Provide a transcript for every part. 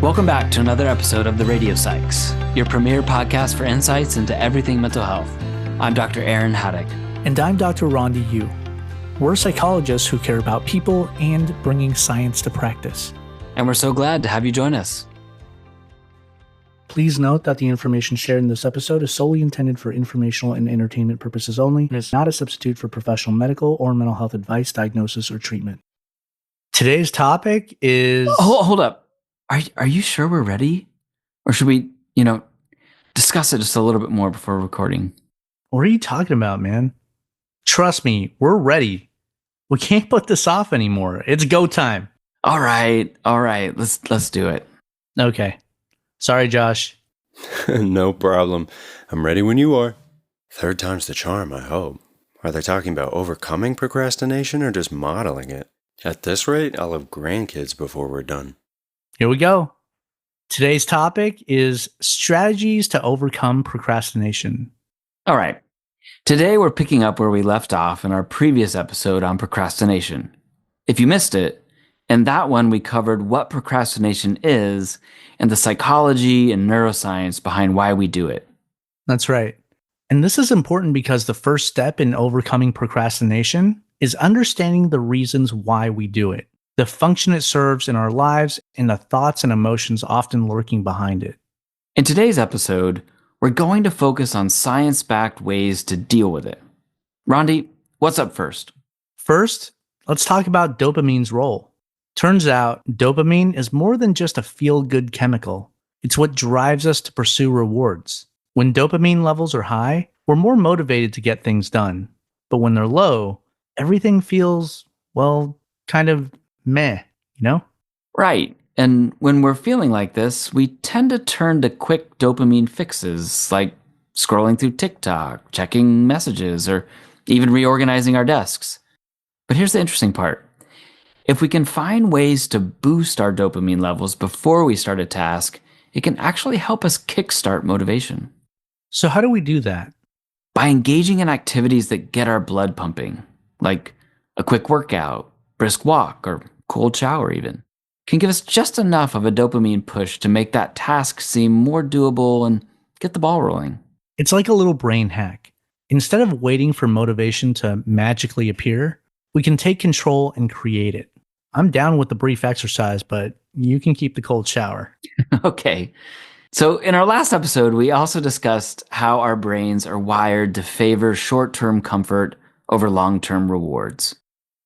Welcome back to another episode of the Radio Psychs, your premier podcast for insights into everything mental health. I'm Dr. Aaron Haddock. And I'm Dr. Rhonda Yu. We're psychologists who care about people and bringing science to practice. And we're so glad to have you join us. Please note that the information shared in this episode is solely intended for informational and entertainment purposes only and is not a substitute for professional medical or mental health advice, diagnosis, or treatment. Today's topic is... Hold up. Are you sure we're ready? Or should we, discuss it just a little bit more before recording? What are you talking about, man? Trust me, we're ready. We can't put this off anymore. It's go time. All right. Let's do it. Okay. Sorry, Josh. No problem. I'm ready when you are. Third time's the charm, I hope. Are they talking about overcoming procrastination or just modeling it? At this rate, I'll have grandkids before we're done. Here we go. Today's topic is strategies to overcome procrastination. All right. Today we're picking up where we left off in our previous episode on procrastination. If you missed it, in that one we covered what procrastination is and the psychology and neuroscience behind why we do it. That's right. And this is important because the first step in overcoming procrastination is understanding the reasons why we do it, the function it serves in our lives, and the thoughts and emotions often lurking behind it. In today's episode, we're going to focus on science-backed ways to deal with it. Rondi, what's up first? First, let's talk about dopamine's role. Turns out, dopamine is more than just a feel-good chemical. It's what drives us to pursue rewards. When dopamine levels are high, we're more motivated to get things done. But when they're low, everything feels, kind of meh, Right. And when we're feeling like this, we tend to turn to quick dopamine fixes like scrolling through TikTok, checking messages, or even reorganizing our desks. But here's the interesting part. If we can find ways to boost our dopamine levels before we start a task, it can actually help us kickstart motivation. So how do we do that? By engaging in activities that get our blood pumping, like a quick workout, brisk walk, or cold shower even, can give us just enough of a dopamine push to make that task seem more doable and get the ball rolling. It's like a little brain hack. Instead of waiting for motivation to magically appear, we can take control and create it. I'm down with the brief exercise, but you can keep the cold shower. Okay. So in our last episode, we also discussed how our brains are wired to favor short-term comfort over long-term rewards.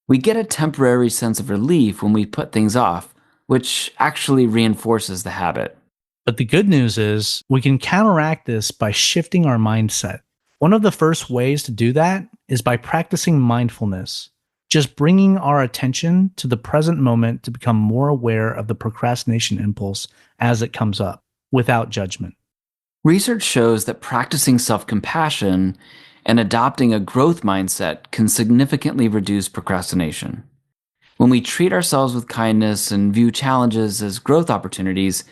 We get a temporary sense of relief when we put things off, which actually reinforces the habit. But the good news is we can counteract this by shifting our mindset. One of the first ways to do that is by practicing mindfulness, just bringing our attention to the present moment to become more aware of the procrastination impulse as it comes up, without judgment. Research shows that practicing self-compassion and adopting a growth mindset can significantly reduce procrastination. When we treat ourselves with kindness and view challenges as growth opportunities,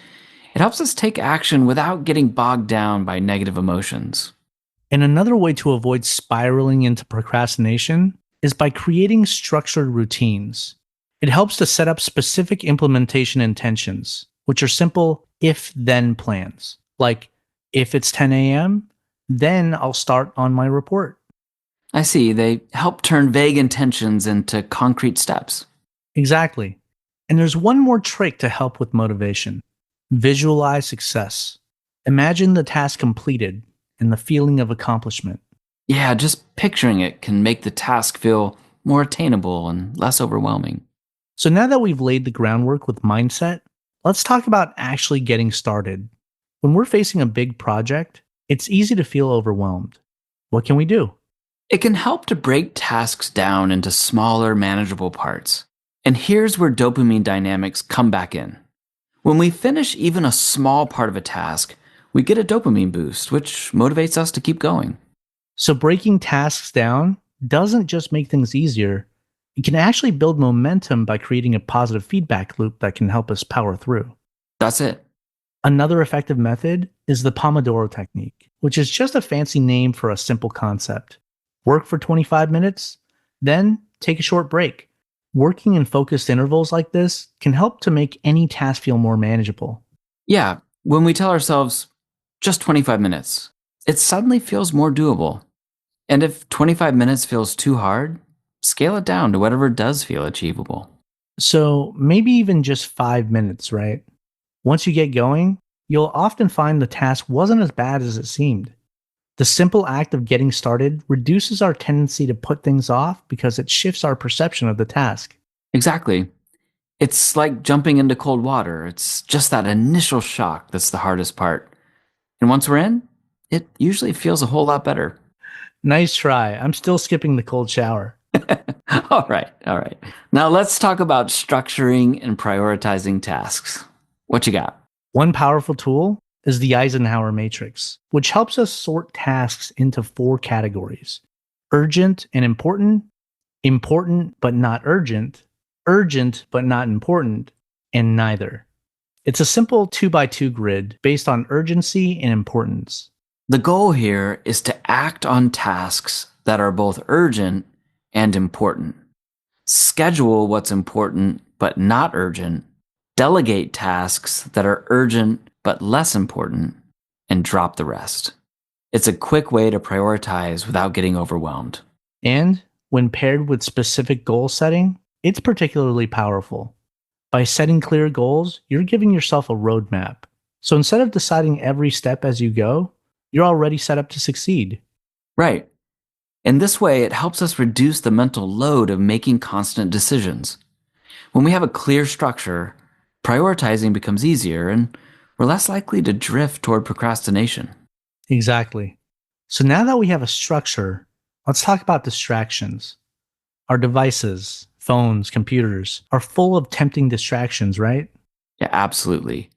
it helps us take action without getting bogged down by negative emotions. And another way to avoid spiraling into procrastination is by creating structured routines. It helps to set up specific implementation intentions, which are simple if-then plans. Like, if it's 10 a.m., then I'll start on my report. I see. They help turn vague intentions into concrete steps. Exactly. And there's one more trick to help with motivation. Visualize success. Imagine the task completed and the feeling of accomplishment. Yeah, just picturing it can make the task feel more attainable and less overwhelming. So now that we've laid the groundwork with mindset, let's talk about actually getting started. When we're facing a big project, it's easy to feel overwhelmed. What can we do? It can help to break tasks down into smaller, manageable parts. And here's where dopamine dynamics come back in. When we finish even a small part of a task, we get a dopamine boost, which motivates us to keep going. So breaking tasks down doesn't just make things easier, it can actually build momentum by creating a positive feedback loop that can help us power through. That's it. Another effective method is the Pomodoro technique, which is just a fancy name for a simple concept. Work for 25 minutes, then take a short break. Working in focused intervals like this can help to make any task feel more manageable. Yeah, when we tell ourselves just 25 minutes, it suddenly feels more doable. And if 25 minutes feels too hard, scale it down to whatever does feel achievable. So maybe even just 5 minutes, right? Once you get going, you'll often find the task wasn't as bad as it seemed. The simple act of getting started reduces our tendency to put things off because it shifts our perception of the task. Exactly. It's like jumping into cold water. It's just that initial shock that's the hardest part. And once we're in, it usually feels a whole lot better. Nice try. I'm still skipping the cold shower. All right, all right. Now let's talk about structuring and prioritizing tasks. What you got? One powerful tool is the Eisenhower matrix, which helps us sort tasks into 4 categories: urgent and important, important but not urgent, urgent but not important, and neither. It's a simple 2 by 2 grid based on urgency and importance. The goal here is to act on tasks that are both urgent and important. Schedule what's important but not urgent. Delegate tasks that are urgent but less important, and drop the rest. It's a quick way to prioritize without getting overwhelmed. And when paired with specific goal setting, it's particularly powerful. By setting clear goals, you're giving yourself a roadmap. So instead of deciding every step as you go, you're already set up to succeed. Right. In this way, it helps us reduce the mental load of making constant decisions. When we have a clear structure, prioritizing becomes easier and we're less likely to drift toward procrastination. Exactly. So now that we have a structure, let's talk about distractions. Our devices, phones, computers are full of tempting distractions, right? Yeah, absolutely.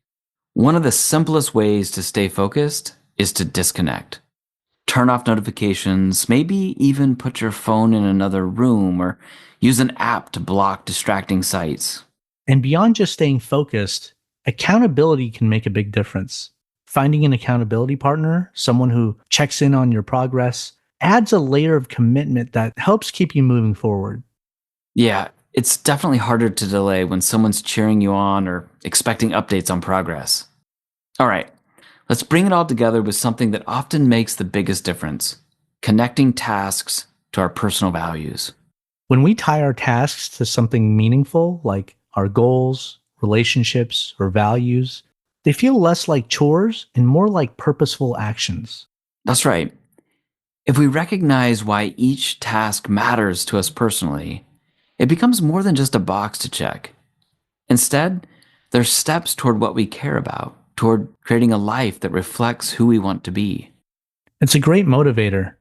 One of the simplest ways to stay focused is to disconnect. Turn off notifications, maybe even put your phone in another room or use an app to block distracting sites. And beyond just staying focused, accountability can make a big difference. Finding an accountability partner, someone who checks in on your progress, adds a layer of commitment that helps keep you moving forward. Yeah, it's definitely harder to delay when someone's cheering you on or expecting updates on progress. All right, let's bring it all together with something that often makes the biggest difference: connecting tasks to our personal values. When we tie our tasks to something meaningful, like our goals, relationships, or values, they feel less like chores and more like purposeful actions. That's right. If we recognize why each task matters to us personally, it becomes more than just a box to check. Instead, they're steps toward what we care about, toward creating a life that reflects who we want to be. It's a great motivator,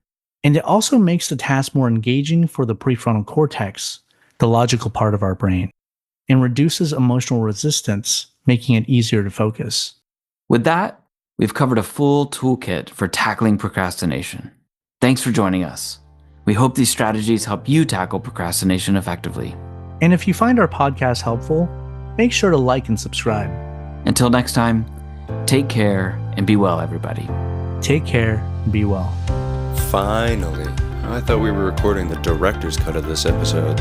and it also makes the task more engaging for the prefrontal cortex, the logical part of our brain, and reduces emotional resistance, making it easier to focus. With that, we've covered a full toolkit for tackling procrastination. Thanks for joining us. We hope these strategies help you tackle procrastination effectively. And if you find our podcast helpful, make sure to like and subscribe. Until next time, take care and be well, everybody. Take care and be well. Finally. I thought we were recording the director's cut of this episode.